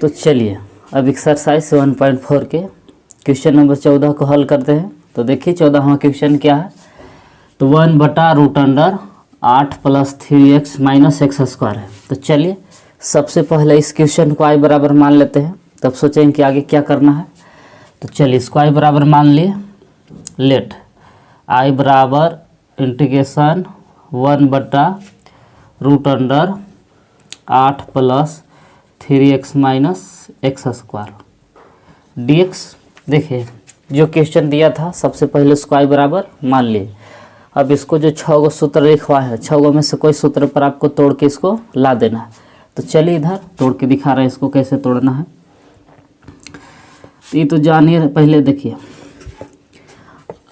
तो चलिए अब एक्सरसाइज 1.4 के क्वेश्चन नंबर 14 को हल करते हैं। तो देखिए 14वां क्वेश्चन क्या है। तो 1/√8 + 3x - x² है। तो चलिए सबसे पहले इस क्वेश्चन को i बराबर मान लेते हैं, तब सोचेंगे कि आगे क्या करना है। तो चलिए इसको i बराबर मान लिए। लेट i बराबर इंटीग्रेशन 1/√8 + 3x - x² dx। देखिए जो क्वेश्चन दिया था सबसे पहले उसको i बराबर मान लिए। अब इसको जो 6 गो सूत्र लिखवा है, 6 गो में से कोई सूत्र पर आपको तोड़ के इसको ला देना है। तो चलिए इधर तोड़ के दिखा रहे हैं इसको कैसे तोड़ना है। ये तो जानिए, पहले देखिए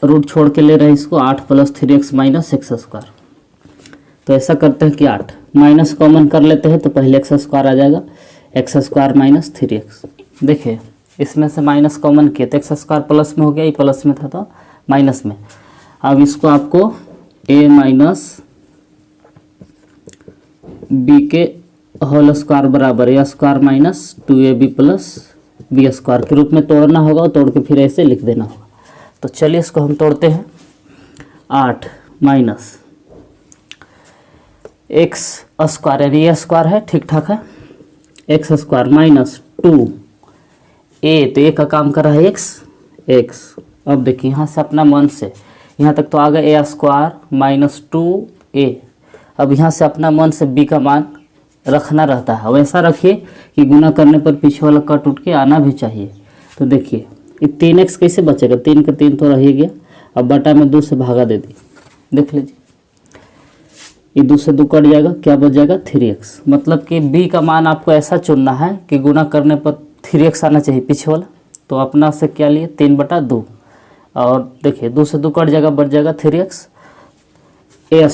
रूट छोड़ के ले रहे हैं इसको 8 + 3x - x²। तो ऐसा करते हैं कि 8 माइनस कॉमन कर लेते हैं, तो पहले x² आ जाएगा, x² - 3x। देखिए इसमें से माइनस कॉमन किए तो x² प्लस में हो गया, ये प्लस में था तो माइनस में। अब इसको आपको a - b के होल स्क्वायर बराबर a² - 2ab + b² के रूप में तोड़ना होगा, और तोड़ के फिर ऐसे लिख देना होगा। तो चलिए इसको हम तोड़ते हैं। 8 माइनस x² यानी a स्क्वायर है, ठीक ठाक है, x² - 2a, तो a का काम कर रहा है x। अब देखिए यहाँ से अपना मन से यहाँ तक तो आ गया a² - 2a। अब यहाँ से अपना मन से b का मान रखना रहता है, वैसा रखिए कि गुना करने पर पीछे वाला कट उठ के आना भी चाहिए। तो देखिए ये 3x कैसे बचेगा, 3 का 3 तो रह ही गया। अब बटा में 2 से भागा दे दी, देख लीजिए ये 2 से 2 कट जाएगा, क्या बच जाएगा 3x। मतलब कि b का मान आपको ऐसा चुनना है कि गुना करने पर 3x आना चाहिए पीछे वाला। तो अपना से क्या लिए 3/2, और देखिए 2 से 2 कट जाएगा, बच जाएगा 3x। a² -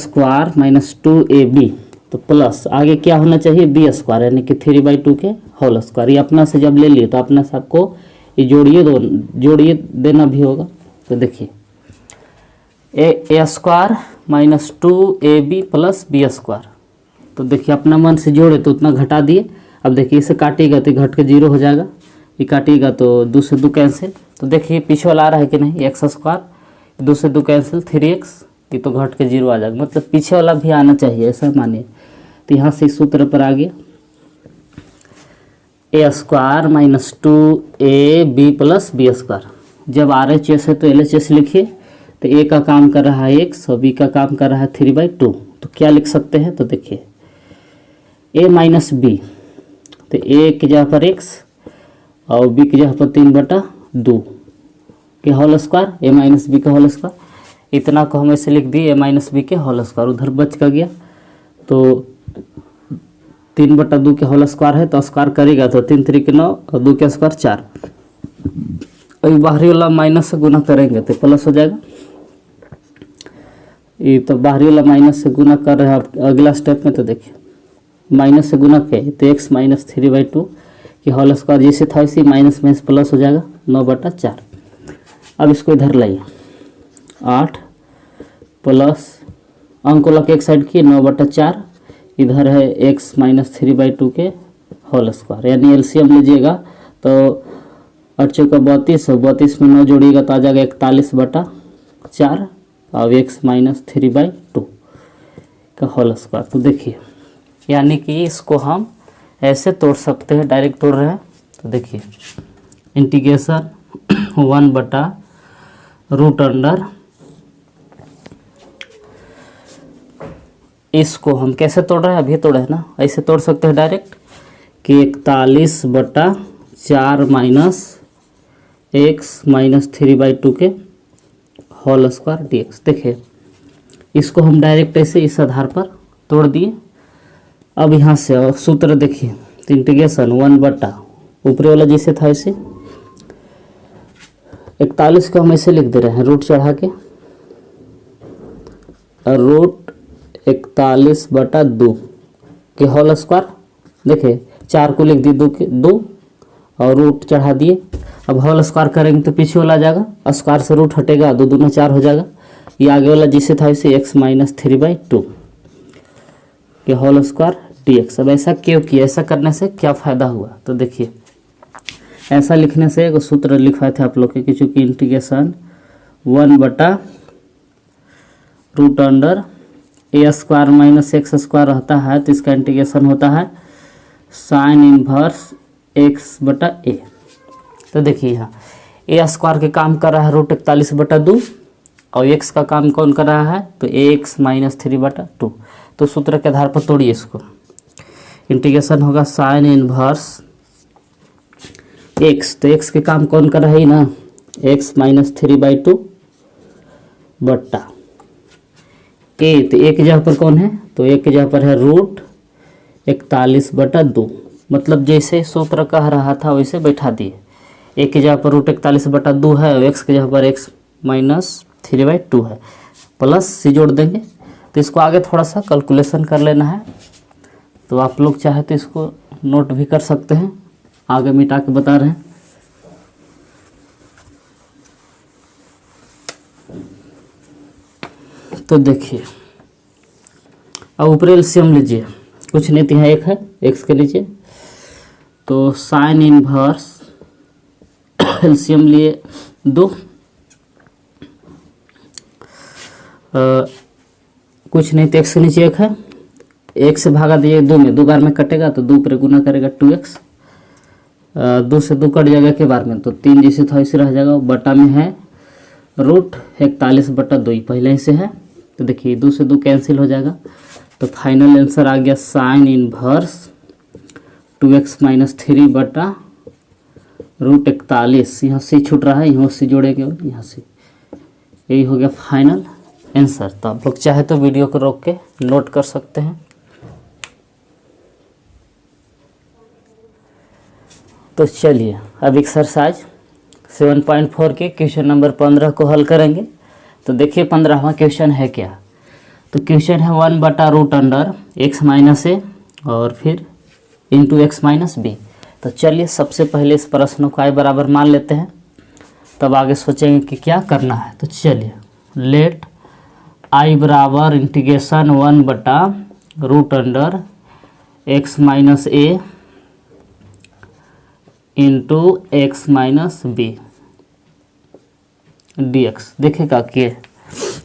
2ab, तो प्लस आगे क्या होना चाहिए b² यानी कि 3/2 के होल स्क्वायर। ये अपना से जब ले लिए तो अपना से आपको ये जोड़िए देना भी होगा। तो देखिए a² - 2ab + b²। तो देखिए अपना मन से जोड़े तो उतना घटा दिए। अब देखिए इसे काटिएगा तो घट के 0 हो जाएगा, ये काटिएगा तो 2 से 2 कैंसिल। तो देखिए पीछे वाला आ रहा है कि नहीं x², 2 से 2 कैंसिल 3x, ये तो घट के 0 आ जाएगा। मतलब पीछे वाला भी आना चाहिए, ऐसा मानिए। तो यहाँ से इस सूत्र पर आ गया a² - 2ab + b²। जब RHS है तो LHS लिखिए। तो a का काम कर रहा है x और b का काम कर रहा है 3/2। तो क्या लिख सकते हैं, तो देखिए a - b, तो a की जगह पर x और b की जगह पर 3/2 के होल स्क्वायर, a - b का होल स्क्वायर। इतना को हम ऐसे लिख दिए a - b के होल स्क्वायर, उधर बच का गया। तो 3/2 के होल स्क्वायर है तो स्क्वायर करेगा तो 3 3 के 9 और 2 के स्क्वायर 4। अभी बाहरी वाला माइनस से गुना करेंगे तो प्लस हो जाएगा। ये तो बाहरी वाला माइनस से गुना कर रहे हैं अगला स्टेप में। तो देखिए माइनस से गुना किए तो x - 3/2 कि होल स्क्वायर जैसे था वैसे माइनस में प्लस हो जाएगा 9/4। अब इसको इधर लाइए, 8 प्लस अंक को लग एक साइड किए 9/4, इधर है x - 3/2 के होल स्क्वायर, यानी एलसीएम लीजिएगा तो 8 चौका 32 और 32 में 9 जोड़िएगा तो आ जाएगा 41/4 और x - 3/2 का होल स्क्वायर। तो देखिए यानी कि इसको हम ऐसे तोड़ सकते हैं, डायरेक्ट तोड़ रहे हैं। तो देखिए इंटीग्रेशन 1/√, इसको हम कैसे तोड़ रहे हैं, अभी तोड़े हैं ना, ऐसे तोड़ सकते हैं डायरेक्ट कि 41/4 x - 3/2 के होल स्क्वायर dx। देखिए इसको हम डायरेक्ट ऐसे इस आधार पर तोड़ दिए। अब यहाँ से सूत्र देखिए, तो इंटीग्रेशन 1/, ऊपरी वाला जैसे था ऐसे 41 को हम ऐसे लिख दे रहे हैं रूट चढ़ा के, रूट 41/2 के होल स्क्वायर। देखिए 4 को लिख दिए 2 और रूट चढ़ा दिए। अब होल स्क्वायर करेंगे तो पीछे वाला आ जाएगा, स्क्वायर से रूट हटेगा 2 दूना 4 हो जाएगा। ये आगे वाला जिससे था इसे x - 3/2 के होल स्क्वायर dx। अब ऐसा क्यों किया, ऐसा करने से क्या फ़ायदा हुआ, तो देखिए ऐसा लिखने से एक सूत्र लिखवाए थे आप लोग के कि चूँकि इंटीग्रेशन 1/√अंडर ए स्क्वायर माइनस एक्स स्क्वायर रहता है तो इसका इंटीग्रेशन होता है साइन इनवर्स एक्स बटा ए। तो देखिए यहाँ ए स्क्वायर के काम कर रहा है √41/2 और एक्स का काम कौन कर रहा है तो एक्स माइनस 3/2। तो सूत्र के आधार पर तोड़िए इसको। इंटीग्रेशन होगा साइन इनवर्स एक्स, तो एक्स के काम कौन कर रहा है ना एक्स माइनस 3/2 बट्टा ए। तो ए की जगह पर कौन है तो ए की जगह पर है √41/2। मतलब जैसे सूत्र कह रहा था वैसे बैठा दिए। ए की जगह पर √41/2 है और एक्स की जगह पर एक्स माइनस 3/2 है, प्लस से जोड़ देंगे। तो इसको आगे थोड़ा सा कैलकुलेशन कर लेना है। तो आप लोग चाहे तो इसको नोट भी कर सकते हैं, आगे मिटा के बता रहे हैं। तो देखिए अब ऊपर एलसीएम लीजिए, कुछ नहीं तो यहाँ एक है एक्स के नीचे, तो साइन इनवर्स एलसीएम लिए 2, कुछ नहीं तो एक्स के नीचे एक है, एक से भागा दिए 2 में, 2 बार में कटेगा तो 2 पर गुना करेगा 2x, 2 से 2 कट जाएगा के बार में तो 3 जैसे था वैसे रह जाएगा। बटा में है √41/2 पहले ही से है। तो देखिए 2 से 2 कैंसिल हो जाएगा। तो फाइनल आंसर आ गया साइन इनवर्स 2x माइनस 3 बटा √41। यहाँ से छूट रहा है, यहाँ से जोड़ेंगे यहाँ से, यही हो गया फाइनल आंसर। तो आप लोग चाहे तो वीडियो को रोक के नोट कर सकते हैं। तो चलिए अब एक्सरसाइज 7.4 के क्वेश्चन नंबर 15 को हल करेंगे। तो देखिए 15वां क्वेश्चन है क्या। तो क्वेश्चन है 1/√अंडर एक्स माइनस ए और फिर इंटू एक्स माइनस बी। तो चलिए सबसे पहले इस प्रश्न को i बराबर मान लेते हैं, तब आगे सोचेंगे कि क्या करना है। तो चलिए लेट i बराबर इंटीग्रेशन 1/√अंडर x minus a into x minus b dx। देखिएगा कि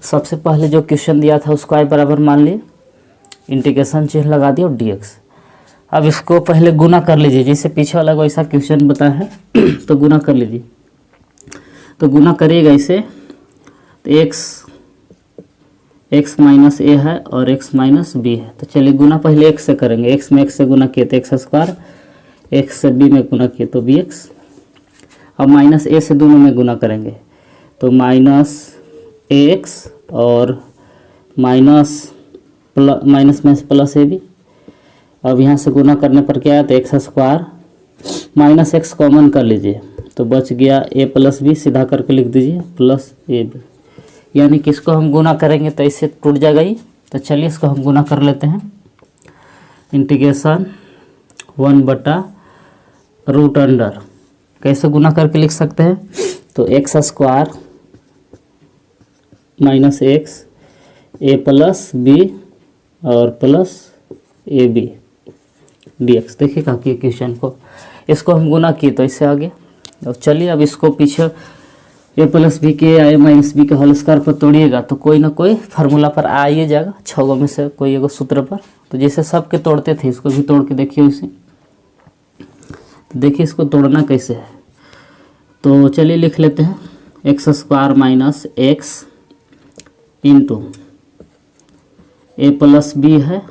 सबसे पहले जो क्वेश्चन दिया था उसको i बराबर मान लिए, इंटीग्रेशन चिन्ह लगा दिया और dx। अब इसको पहले गुना कर लीजिए, जैसे पीछे वाला वैसा क्वेश्चन बताया है तो गुना कर लीजिए। तो गुना करिएगा इसे, तो x माइनस ए है और x माइनस बी है। तो चलिए गुना पहले x से करेंगे, x में x से गुना किए तो एक्स स्क्वायर, x से b में गुना किए तो bx। अब माइनस a से दोनों में गुना करेंगे तो माइनस ax और माइनस में प्लस ab। अब यहाँ से गुना करने पर क्या है तो x square minus x common कर लीजिए तो बच गया a प्लस बी, सीधा करके लिख दीजिए प्लस ए बी। यानी कि इसको हम गुना करेंगे तो इससे टूट जाएगा ही। तो चलिए इसको हम गुना कर लेते हैं। इंटीग्रेशन 1/√अंडर कैसे गुना करके लिख सकते हैं तो एक्स स्क्वायर माइनस एक्स ए प्लस बी और प्लस ए बी dx। देखिएगा कि क्वेश्चन को इसको हम गुना किए तो इससे आगे। और चलिए अब इसको पीछे ए प्लस बी के ए माइनस बी के होल स्क्वायर पर तोड़िएगा तो कोई ना कोई फार्मूला पर आ ही जाएगा, 6 में से कोई एगो सूत्र पर। तो जैसे सबके तोड़ते थे इसको भी तोड़ के देखिए उसे। तो देखिए इसको तोड़ना कैसे है। तो चलिए लिख लेते हैं x square minus x into a plus b है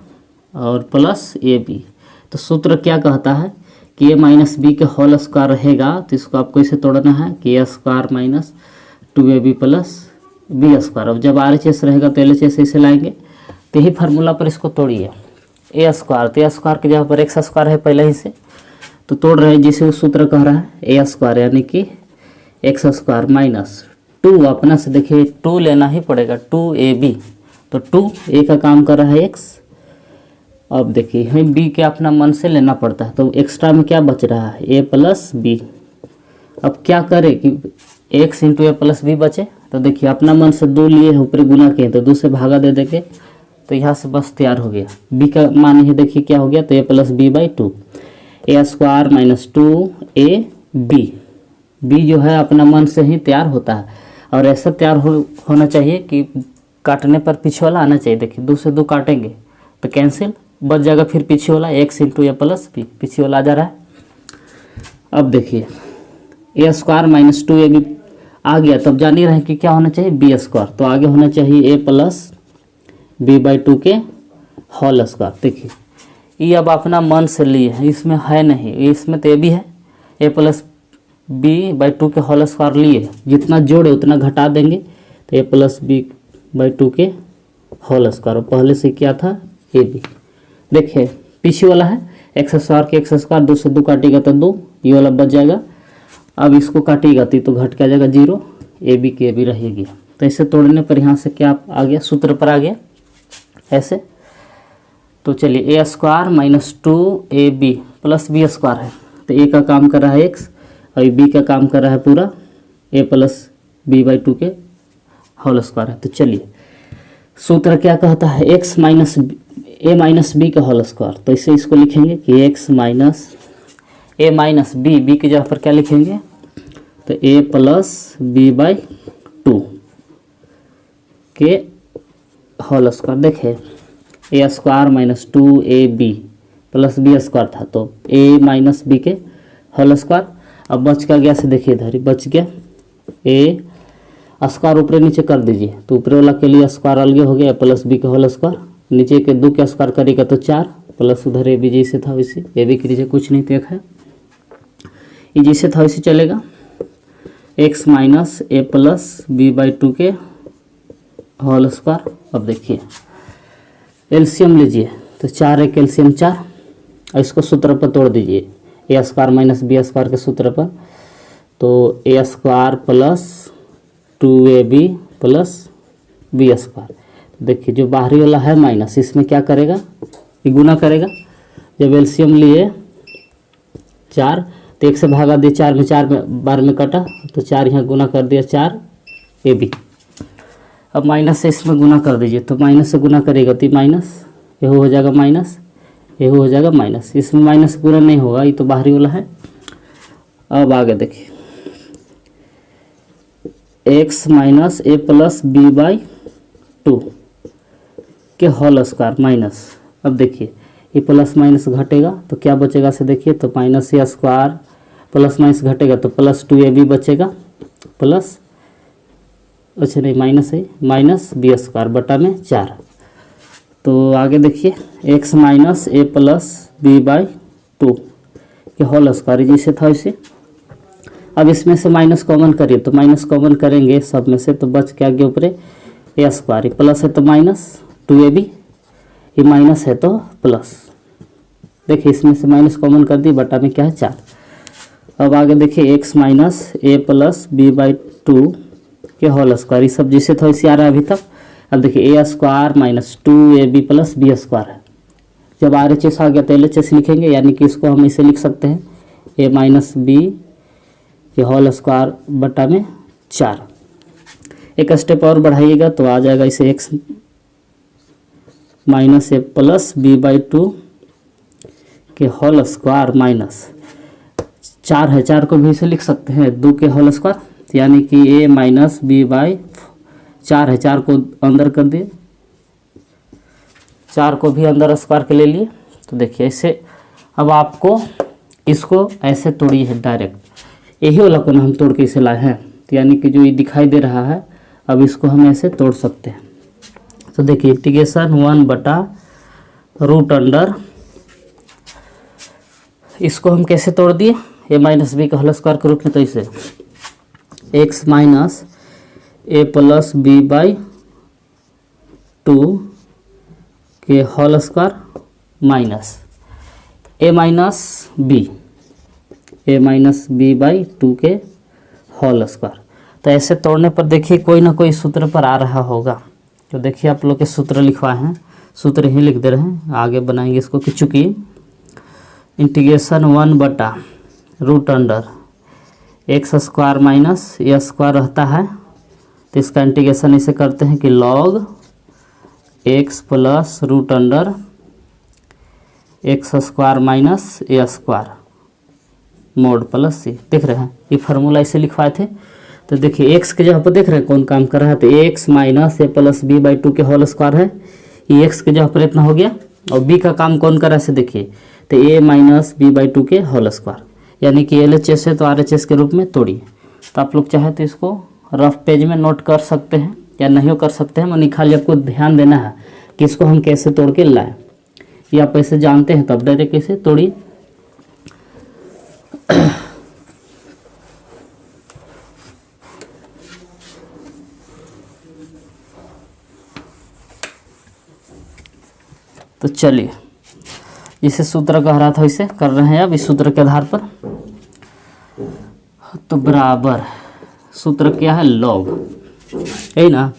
और प्लस ए बी। तो सूत्र क्या कहता है कि ए माइनस बी के होल स्क्वायर रहेगा, तो इसको आपको इसे तोड़ना है कि a square minus 2ab plus b square. अब जब RHS रहेगा तो LHS इसे लाएंगे, तो यही फार्मूला पर इसको तोड़िए। ए स्क्वायर, तो ए स्क्वायर के जगह पर एक्स स्क्वायर है पहले ही से, तो तोड़ रहे हैं जिसे उस सूत्र कह रहा है ए स्क्वायर यानी कि एक्स स्क्वायर माइनस 2, अपना से देखिए 2 लेना ही पड़ेगा 2ab। तो 2 ए का काम कर रहा है एक्स। अब देखिए हमें बी के अपना मन से लेना पड़ता है, तो एक्स्ट्रा में क्या बच रहा है ए प्लस बी। अब क्या करें कि x into a plus B बचे, तो देखिए अपना मन से 2 लिए ऊपर गुना किए तो 2 से भागा दे देंगे तो यहाँ से बस तैयार हो गया। बी का मान ही देखिए क्या हो गया तो a plus b by 2, a square minus 2 a b, b जो है अपना मन से ही तैयार होता है और ऐसा तैयार होना चाहिए कि काटने पर पीछे वाला आना चाहिए। देखिए 2 से 2 काटेंगे तो कैंसिल, बच जाएगा फिर पीछे वाला x into a plus B, पीछे वाला आ जा रहा है। अब देखिए ए स्क्वायर माइनस 2ab आ गया, तब जान ही रहे हैं कि क्या होना चाहिए बी स्क्वायर, तो आगे होना चाहिए ए प्लस बी बाई 2 के होल स्क्वायर। देखिए ये अब अपना मन से लिए हैं, इसमें है नहीं, इसमें तो ये भी है, ए प्लस बी बाई 2 के होल स्क्वायर लिए, जितना जोड़े उतना घटा देंगे तो ए प्लस बी बाई 2 के होल स्क्वायर, पहले से क्या था ए बी। देखिए पीछे वाला है एक्स स्क्वायर के एक्स स्क्वायर, 2 से 2 काटेगा तो 2, ये वाला बच जाएगा। अब इसको काटेगा तो घट के आ जाएगा 0, ए बी की ए बी रहेगी। तो इसे तोड़ने पर यहाँ से क्या आ गया, सूत्र पर आ गया ऐसे। तो चलिए a square minus 2ab plus b square है, तो ए का काम कर रहा है एक्स और बी का काम कर रहा है पूरा ए प्लस बी बाई 2 के होल स्क्वायर है। तो चलिए सूत्र क्या कहता है, x minus a minus b का होल स्क्वायर, तो इसे इसको लिखेंगे कि x minus a minus B, B की जगह पर क्या लिखेंगे तो ए प्लस बी बाई 2 के होल स्क्वायर। देखे a square minus 2ab plus b square था, तो ए माइनस बी के होल स्क्वायर। अब बच का गया से देखिए इधर ही बच गया, ए स्क्वायर ऊपर नीचे कर दीजिए, तो ऊपर वाला के लिए स्क्वायर अलग हो गया प्लस बी के होल स्क्वायर, नीचे के 2 के स्क्वायर करेगा तो 4 प्लस उधर ए बी जैसे था वैसे, ए बी के नीचे कुछ नहीं देख है, ये जैसे था वैसे चलेगा। X minus a plus b by 2 के होल स्क्वायर। अब देखिए एलसीएम लीजिए तो 4 एक एलसीएम 4, और इसको सूत्र पर तोड़ दीजिए a square minus b square के सूत्र पर, तो a square plus 2ab plus b square. देखिए जो बाहरी वाला है माइनस, इसमें क्या करेगा ये गुना करेगा, जब एलसीएम लिए 4 तो 1 से भागा दिए 4 में, 4 में बार में कटा तो 4 यहाँ गुना कर दिया 4ab। अब माइनस से इसमें गुना कर दीजिए, तो माइनस से गुना करेगा तो माइनस, ये हो जाएगा माइनस, ये हो जाएगा माइनस, इसमें माइनस गुना नहीं होगा, ये तो बाहरी वाला है। अब आगे देखिए x minus a plus b by 2 के होल स्क्वायर माइनस। अब देखिए ये प्लस माइनस घटेगा तो क्या बचेगा से देखिए, तो minus a square plus minus घटेगा तो प्लस 2ab बचेगा, प्लस अच्छा नहीं माइनस है, माइनस बी स्क्वायर बटा में 4। तो आगे देखिए x minus a plus b by 2 के होल स्क्वायर जैसे था वैसे। अब इसमें से माइनस कॉमन करिए, तो माइनस कॉमन करेंगे सब में से, तो बच के आगे ऊपर ए स्क्वायर, प्लस है तो माइनस 2ab, ये माइनस है तो प्लस। देखिए इसमें से माइनस कॉमन कर दी, बटा में क्या है 4। अब आगे देखिए x minus a plus b by 2 के होल स्क्वायर, ये सब जैसे था वैसे आ रहा है अभी तक। अब देखिए a square minus 2ab plus b square है, जब RHS आ गया तो LHS लिखेंगे, यानी कि इसको हम इसे लिख सकते हैं ए माइनस बी के होल स्क्वायर बटा में 4। एक स्टेप और बढ़ाइएगा तो आ जाएगा इसे x minus a plus b by 2 के होल स्क्वायर माइनस 4 है, 4 को भी इसे लिख सकते हैं 2 के होल स्क्वायर, यानी कि ए माइनस बी बाई 4 है, 4 को अंदर कर दिए, 4 को भी अंदर स्क्वायर के ले लिए। तो देखिए ऐसे अब आपको इसको ऐसे तोड़िए है डायरेक्ट, यही वाला को हम तोड़ के इसे लाए हैं, तो यानी कि जो ये दिखाई दे रहा है अब इसको हम ऐसे तोड़ सकते हैं। तो देखिए इंटीग्रेशन 1 बटा रूट अंडर, इसको हम कैसे तोड़ दिए ए माइनस बी का होल स्क्वायर के रूप में, तो इसे x minus a plus b by 2 के whole square minus a minus b by 2 के होल स्क्वायर। तो ऐसे तोड़ने पर देखिए कोई ना कोई सूत्र पर आ रहा होगा, तो देखिए आप लोग के सूत्र लिखवाए हैं, सूत्र ही लिख दे रहे हैं, आगे बनाएंगे इसको कि चूँकि इंटीग्रेशन 1 बटा root under x square minus a square रहता है, तो इसका इंटीग्रेशन इसे करते हैं कि log x plus root under x square minus a square mod plus c. देख रहे हैं ये फार्मूला इसे लिखवाए थे। तो देखिए एक्स के जगह पर देख रहे हैं कौन काम कर रहा है, तो x minus a plus b by two के होल स्क्वायर है, ये एक्स के जगह पर इतना हो गया। और बी का काम कौन कर रहा है इसे देखिए, तो a minus b by two के होल स्क्वायर, यानी कि एल एच एस है तो आर एच एस के रूप में तोड़िए। तो आप लोग चाहे तो इसको रफ पेज में नोट कर सकते हैं या नहीं कर सकते हैं, मनी खाली आपको ध्यान देना है कि इसको हम कैसे तोड़ के लाएं। ये आप ऐसे जानते हैं तब डायरेक्ट कैसे तोड़िए। तो चलिए जिसे सूत्र कह रहा था इसे कर रहे हैं अब इस सूत्र के आधार पर। तो बराबर सूत्र क्या है, लॉग, है ना,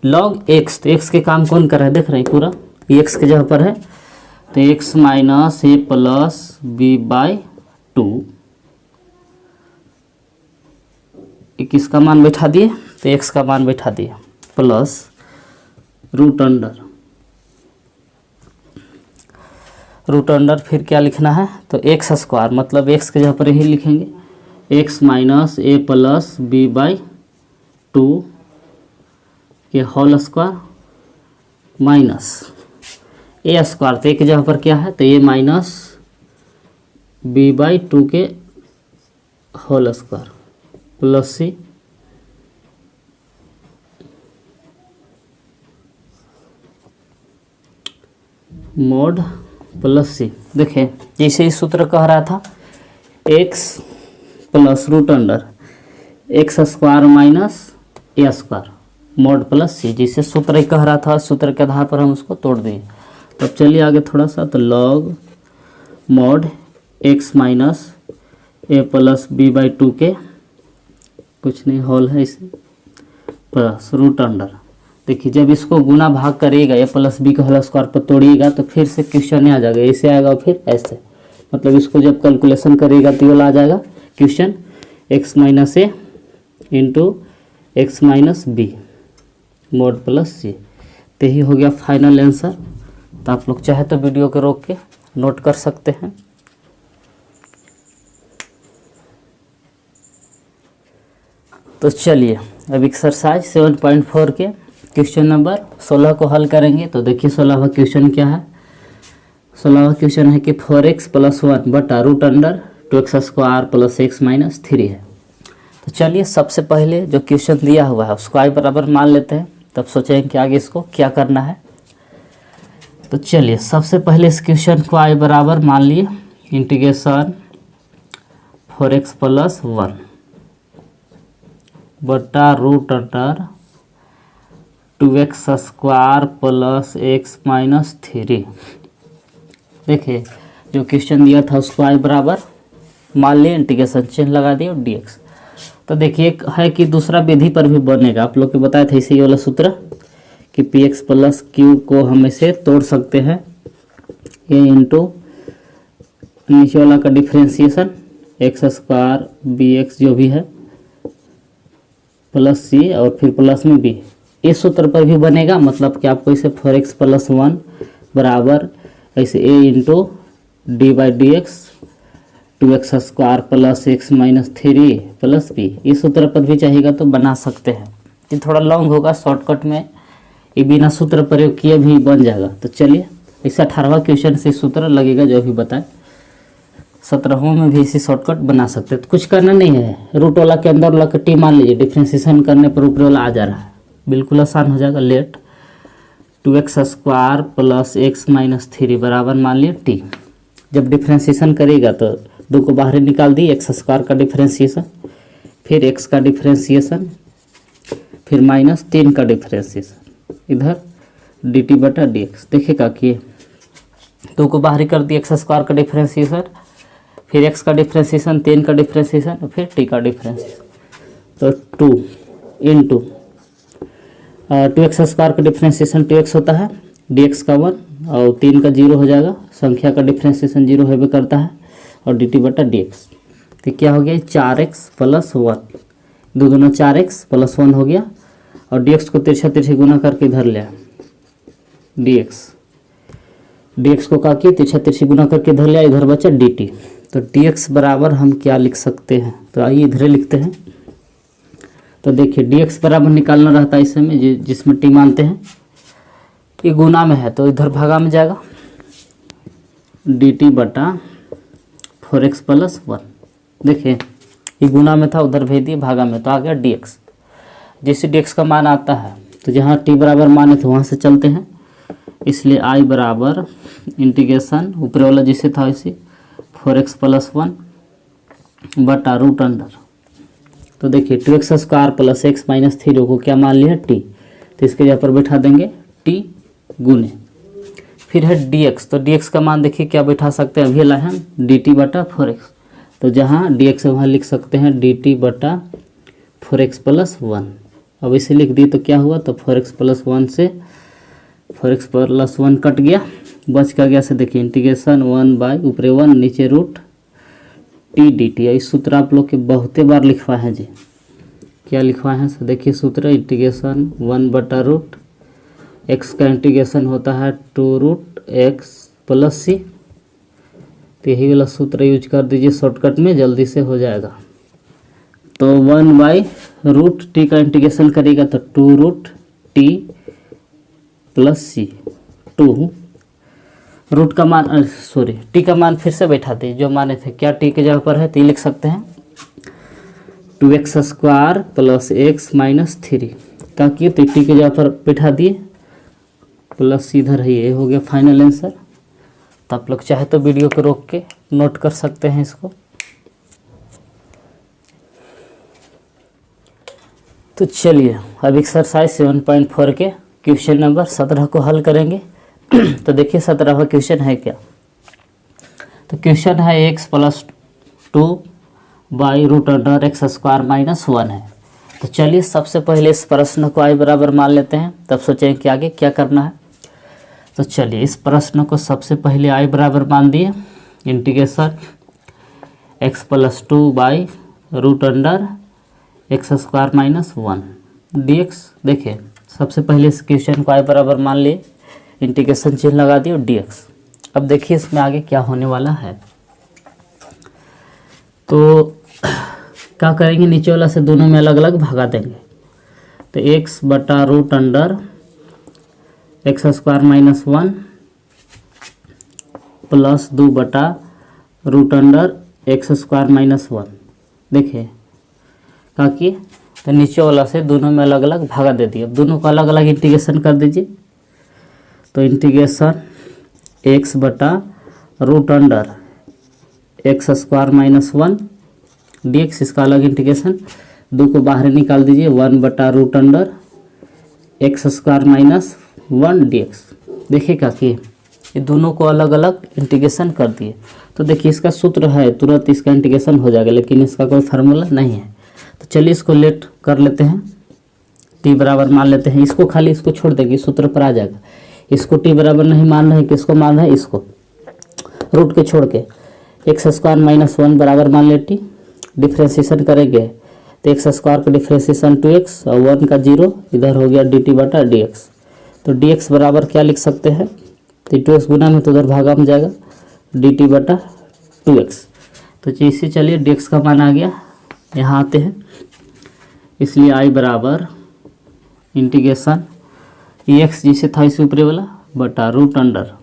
लॉग एक्स। तो एक्स के काम कौन कर रहा है देख रहे हैं, पूरा एक्स के जगह पर है, तो x minus a plus b by two, किसका मान बैठा दिए, तो एक्स का मान बैठा दिए, प्लस रूट अंडर फिर क्या लिखना है, तो एक्स स्क्वायर, मतलब एक्स के जगह पर यही लिखेंगे, x minus a plus b by two के whole square minus a square, तो ए की जगह पर क्या है, तो a minus b by two के whole square plus c mod plus c. देखें जैसे इस सूत्र कह रहा था x plus root under x square minus a square mod plus c, जिसे सूत्र कह रहा था, सूत्र के आधार पर हम उसको तोड़ दिए। तो चलिए आगे थोड़ा सा, तो log mod x minus a plus b by two के कुछ नहीं होल है इसे प्लस रूट अंडर। देखिए जब इसको गुना भाग करिएगा ए प्लस बी का होल स्क्वायर पर तोड़िएगा तो फिर से क्वेश्चन आ जाएगा, ऐसे आएगा और फिर ऐसे, मतलब इसको जब कैलकुलेशन करिएगा तो ये आ जाएगा question x minus a into x minus b mod plus c. तो यही हो गया फाइनल आंसर। तो आप लोग चाहे तो वीडियो को रोक के नोट कर सकते हैं। तो चलिए अब एक्सरसाइज 7.4 के क्वेश्चन नंबर 16 को हल करेंगे। तो देखिए 16वां क्वेश्चन क्या है, 16वां क्वेश्चन है कि 4x प्लस 1 बटा root under 2x square plus x minus 3 है। तो चलिए सबसे पहले जो क्वेश्चन दिया हुआ है उसको आई बराबर मान लेते हैं, तब सोचेंगे कि आगे इसको क्या करना है। तो चलिए सबसे पहले इस क्वेश्चन को आई बराबर मान लिए इंटीग्रेशन 4x प्लस 1 बटा root under 2x square plus x minus 3। देखिए जो क्वेश्चन दिया था उसको आई बराबर मान लिए, इंटीग्रेशन चिन्ह लगा दिए और dx। तो देखिए एक है कि दूसरा विधि पर भी बनेगा, आप लोग को बताया था इसे वाला सूत्र कि px प्लस क्यू को हम इसे तोड़ सकते हैं a इंटू नीचे वाला का differentiation x square b x जो भी है प्लस सी और फिर प्लस में बी, इस सूत्र पर भी बनेगा। मतलब कि आपको इसे 4x प्लस 1 बराबर ऐसे a into d by d x 2x square plus x minus 3 plus b, इस सूत्र पर भी चाहिएगा तो बना सकते हैं। ये थोड़ा लॉन्ग होगा, शॉर्टकट में ये बिना सूत्र प्रयोग किए भी बन जाएगा। तो चलिए इसे 18वां क्वेश्चन से सूत्र लगेगा जो भी बताए, 17वां में भी इसी शॉर्टकट बना सकते हैं। तो कुछ करना नहीं है, रूट वाला के अंदर वाला का टी मान लीजिए, डिफ्रेंसिएशन करने पर ऊपर वाला आ जा रहा है, बिल्कुल आसान हो जाएगा। Let 2x square plus x minus 3 बराबर मान लिए टी। जब डिफ्रेंसिएशन करेगा तो 2 को बाहर निकाल दी, एक्स स्क्वायर का डिफ्रेंसिएशन, फिर x का डिफ्रेंसिएशन, फिर माइनस 3 का डिफ्रेंसिएशन, इधर dt बटा dx। देखिएगा कि 2 को बाहर कर दी, एक्स स्क्वायर का डिफ्रेंसिएशन, फिर x का डिफ्रेंसिएशन, 3 का डिफ्रेंसिएशन और फिर t का डिफ्रेंसिएशन। तो 2 इंटू 2x स्क्वायर का डिफ्रेंसिएशन 2x होता है, dx का 1 और 3 का 0 हो जाएगा, संख्या का डिफ्रेंसिएशन 0 होबे करता है, और dt बटा dx। तो क्या हो गया 4x प्लस 1, दो दूना 4x प्लस 1 हो गया, और dx को तिरछा तिरछी गुना करके इधर ले dx को का किया तिरछा तिरछी गुना करके इधर लिया, इधर बचा dt। तो dx बराबर हम क्या लिख सकते हैं, तो आइए इधर लिखते हैं। तो देखिए dx बराबर निकालना रहता है इस में जिसमें t मानते हैं, ये गुना में है तो इधर भागा में जाएगा, dt बटा 4x प्लस 1। देखिए ये गुना में था, उधर भेज दिए भागा में, तो आ गया dx। जैसे dx का मान आता है तो जहाँ t बराबर मान है तो वहाँ से चलते हैं, इसलिए I बराबर इंटीग्रेशन ऊपर वाला जैसे था वैसे 4x प्लस 1 बटा रूट अंडर। तो देखिए 2x square plus x minus 3 को क्या मान लिया t, तो इसके जगह पर बैठा देंगे t गुने, फिर है dx। तो dx का मान देखिए क्या बैठा सकते हैं, अभी लाए हम dt बटा 4x, तो जहाँ dx है वहाँ लिख सकते हैं dt बटा 4x प्लस 1। अब इसे लिख दिए तो क्या हुआ, तो 4x प्लस 1 से 4x प्लस 1 कट गया, बच का गया से देखिए इंटीग्रेशन 1 बाई ऊपर 1 नीचे रूट टी डी टी। इस सूत्र आप लोग के बहुते बार लिखवा है जी, क्या लिखवा है, तो देखिए सूत्र इंटीग्रेशन 1 बटा रूट एक्स का इंटीग्रेशन होता है 2 रूट एक्स प्लस सी। तो यही वाला सूत्र यूज कर दीजिए, शॉर्टकट में जल्दी से हो जाएगा। तो 1 बाई रूट टी का इंटीग्रेशन करेगा तो 2 रूट टी प्लस सी। 2 रूट का मान टी का मान फिर से बैठा दिए, जो माने थे क्या टी के जगह पर है तो ये लिख सकते हैं 2x square plus x minus 3 का किए तो टी के जगह पर बैठा दिए, प्लस इधर है, ये हो गया फाइनल आंसर। तो आप लोग चाहे तो वीडियो को रोक के नोट कर सकते हैं इसको। तो चलिए अब एक्सरसाइज 7.4 के क्वेश्चन नंबर 17 को हल करेंगे। तो देखिए 17वां क्वेश्चन है क्या, तो क्वेश्चन है x plus 2 by root under x square minus 1 है। तो चलिए सबसे पहले इस प्रश्न को i बराबर मान लेते हैं, तब सोचेंगे कि आगे क्या करना है। तो चलिए इस प्रश्न को सबसे पहले i बराबर मान दिए, integration x plus 2 by root under x square minus 1 dx। देखिए सबसे पहले इस क्वेश्चन को i बराबर मान लिए, इंटीग्रेशन चिन्ह लगा दिए dx। अब देखिए इसमें आगे क्या होने वाला है, तो क्या करेंगे, नीचे वाला से दोनों में अलग अलग भागा देंगे। तो x बटा root under x square minus 1 plus 2 बटा root under x square minus 1। देखिए क्या किए, तो नीचे वाला से दोनों में अलग अलग भागा दे दिए। अब दोनों को अलग अलग इंटीग्रेशन कर दीजिए, तो इंटीग्रेशन x बटा root under x square minus 1 dx, इसका अलग इंटीग्रेशन, 2 को बाहर निकाल दीजिए, 1 बटा root under x square minus 1 dx। देखिए क्या कि ये दोनों को अलग अलग इंटीग्रेशन कर दिए। तो देखिए इसका सूत्र है, तुरंत इसका इंटीग्रेशन हो जाएगा, लेकिन इसका कोई फार्मूला नहीं है। तो चलिए इसको लेट कर लेते हैं, t बराबर मान लेते हैं, इसको खाली इसको छोड़ देंगे, सूत्र पर आ जाएगा। इसको t बराबर नहीं मान रहे, किसको मान रहे हैं, इसको रूट के छोड़ के एक्स स्क्वायर माइनस 1 बराबर मान ले t, डिफ्रेंशिएशन करेंगे तो एक्स स्क्वायर का डिफ्रेंशिएशन 2x और 1 का 0, इधर हो गया dt बटा dx। तो dx बराबर क्या लिख सकते हैं, तो 2x गुना में तो उधर भागा में जाएगा dt बटा 2x। तो जैसे चलिए dx का मान आ गया, यहाँ आते हैं, इसलिए i बराबर इंटीग्रेशन x जैसे था इसे ऊपरी वाला बटा root under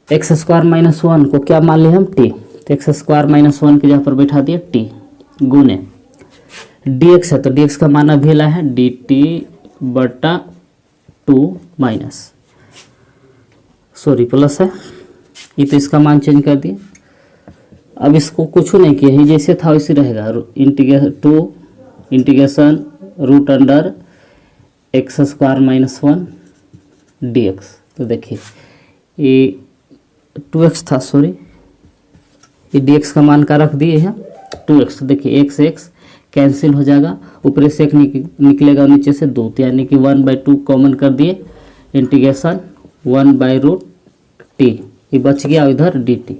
x square minus 1 को क्या मान लिया हम t, तो एक्स स्क्वायर माइनस 1 के जगह पर बैठा दिया t गुने dx है, तो dx का मान अभी ला है dt बटा 2 माइनस प्लस है, ये तो इसका मान चेंज कर दिए। अब इसको कुछ नहीं किया, ही जैसे था वैसे रहेगा, integration root under x square minus 1 dx। तो देखिए ये 2x था, ये dx का मान का रख दिए हैं 2x। तो देखिए x कैंसिल हो जाएगा, ऊपर से 1 निकलेगा और नीचे से 2, यानी कि 1/2 कॉमन कर दिए, इंटीग्रेशन 1 बाई रूट टी, ये बच गया इधर dt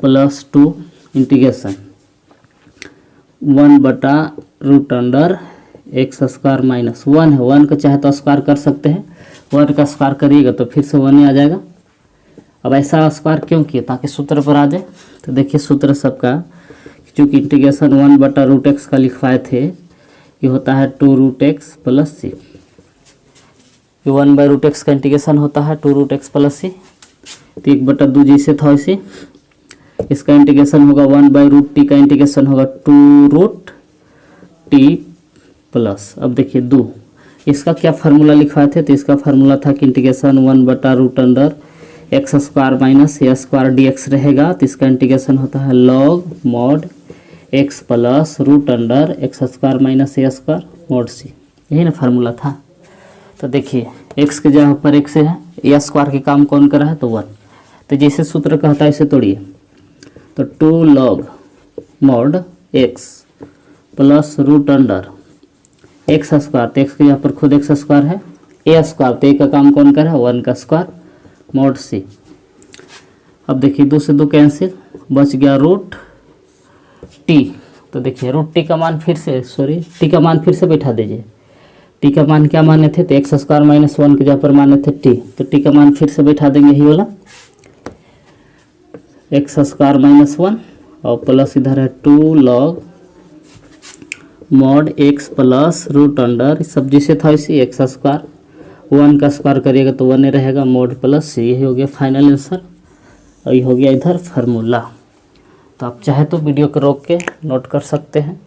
प्लस 2 इंटीग्रेशन 1 बटा root under x square minus 1 है, 1 का चाहे तो स्क्वायर कर सकते हैं, 1 का स्क्वायर करिएगा तो फिर से 1 ही आ जाएगा, अब ऐसा स्क्वायर क्यों किया, ताकि सूत्र पर आ जाए। तो देखिए सूत्र सबका, चूँकि इंटीग्रेशन 1/√x का लिखवाए थे, ये होता है 2√x + c। ये 1/√x का इंटीग्रेशन होता है 2√x + c। तो 1/2 जैसे था वैसे इसका इंटीग्रेशन होगा 1/√t का इंटीग्रेशन होगा 2√t प्लस, अब देखिए 2, इसका क्या फार्मूला लिखवाए थे। तो इसका फार्मूला था कि इंटीग्रेशन 1/√x² - a² dx रहेगा। तो इसका इंटीग्रेशन होता है log mod x plus √x² - a² mod c। यही ना फार्मूला था। तो देखिए x के जगह पर x है, a² के काम कौन कर रहा है, तो 1। तो जैसे सूत्र कहता है इसे तोड़िए, तो 2 log mod x plus √x², तो x के यहाँ पर खुद x² है, a², तो a का काम कौन कर रहा है, 1 का स्क्वायर mod c। अब देखिए 2 से 2 कैंसिल, बच गया √t। तो देखिए √t का मान फिर से, t का मान फिर से बैठा दीजिए। t का मान क्या माने थे, तो x² - 1 के जहाँ पर माने थे t, तो t का मान फिर से बैठा देंगे यही वाला x² - 1 और प्लस इधर है 2 log mod x प्लस √, सब जैसे था इसी x², 1 का स्क्वायर करिएगा तो 1 रहेगा, mod प्लस c। यही हो गया फाइनल आंसर और ये हो गया इधर फार्मूला। तो आप चाहे तो वीडियो को रोक के नोट कर सकते हैं।